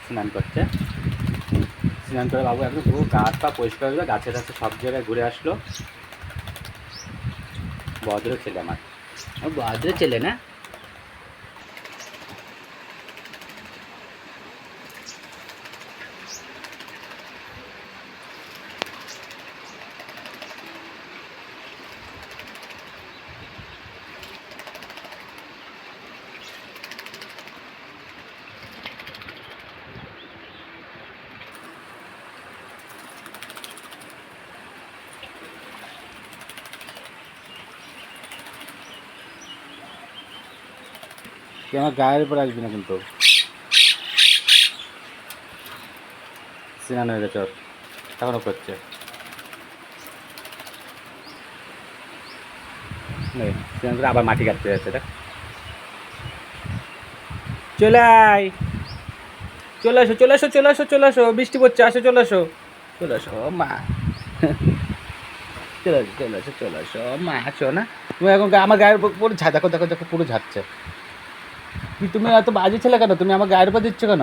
স্নান করছে। স্নান করে বাবু একদম পুরো গা হাত পা পরিষ্কার হয়ে গাছে গাছে সব জায়গায় ঘুরে আসলো। ভদ্র ছেলে আমার, ভদ্র ছেলে না? তুই আমার গায়ের উপর আসবি না কিন্তু। স্নান হয়ে গেছে ওর, এখনও করছে। স্নান করে আবার মাটি কাটতে যাচ্ছে। দেখ, চলে আয়, চলে আসো, চলে আসো, চলে আসো, চলে আসো, বৃষ্টি পড়ছে, আসো, চলে আসো, চলে আসো মা, চলে আসো, চলে আসো, চলে আসো মা, আসো না। তুমি এখন আমার গায়ের উপর পুরো দেখো দেখো দেখো পুরো ঝাড়ছে। তুমি এত বাজে ছেলে কেন? তুমি আমার গায়ের উপর দিচ্ছ কেন?